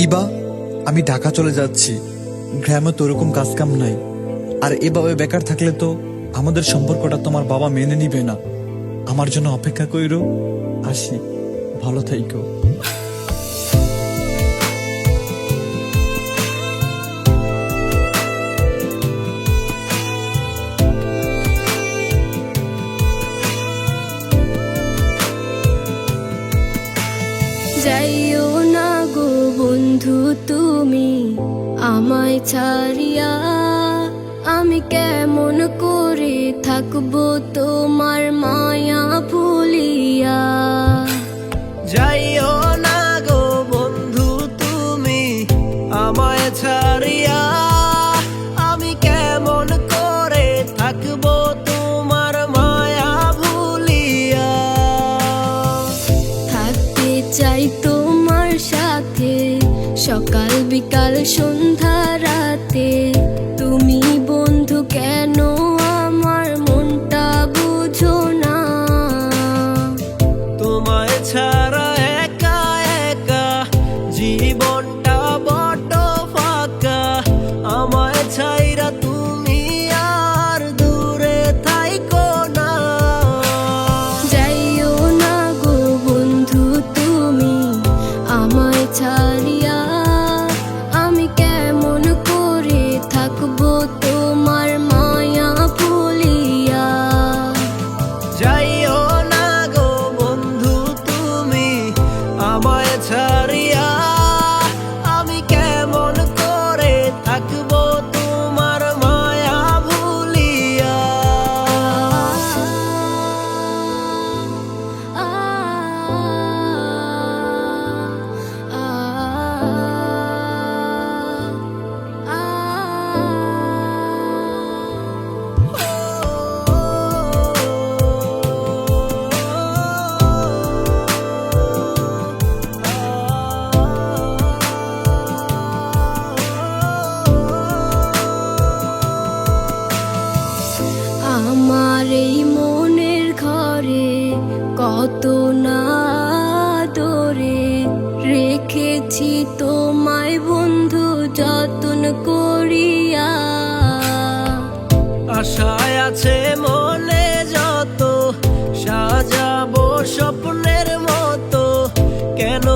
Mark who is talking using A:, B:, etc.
A: ইবা, আমি ঢাকা চলে যাচ্ছি। গ্রামে তো ওরকম কাজকাম নাই, আর এভাবে বেকার থাকলে তো আমাদের সম্পর্কটা তোমার বাবা মেনে নিবে না। আমার জন্য অপেক্ষা কইরো, আসি, ভালো থাইকো।
B: যাইও না গো বন্ধু তুমি আমায় ছাড়িয়া, আমি কেমন করে থাকবো তোমার মায়া ভুলিয়া।
C: যাইও না গো বন্ধু তুমি আমায় ছাড়িয়া, আমি কেমন করে থাকবো তোমার মায়া ভুলিয়া।
B: থাকতে চাই তোমার সাথে সকাল বিকাল সন্ধ্যা রাতে, তুমি বন্ধু কেন আমার মনটা বুঝো না।
C: তোমায় ছাড়া একা একা জীবনটা বড় ফাঁকা, আমায় ছাইরা তুমি আর দূরে থাইকো না।
B: যাইও না গো বন্ধু তুমি আমায় ছাড়িয়া, আমি কেমন করে থাকবো তোমার মায়া ভুলিয়া।
C: যাইও না গো বন্ধু তুমি আমায় ছাড়িয়া, আমি কেমন করে থাকবো তোমার মায়া ভুলিয়া।
B: আমার এই মনের ঘরে কত না দরে রেখেছি তোমায় বন্ধু যতন করিয়া।
C: আশায় আছে মনে যত, সাজাবো স্বপ্নের মতো, কেন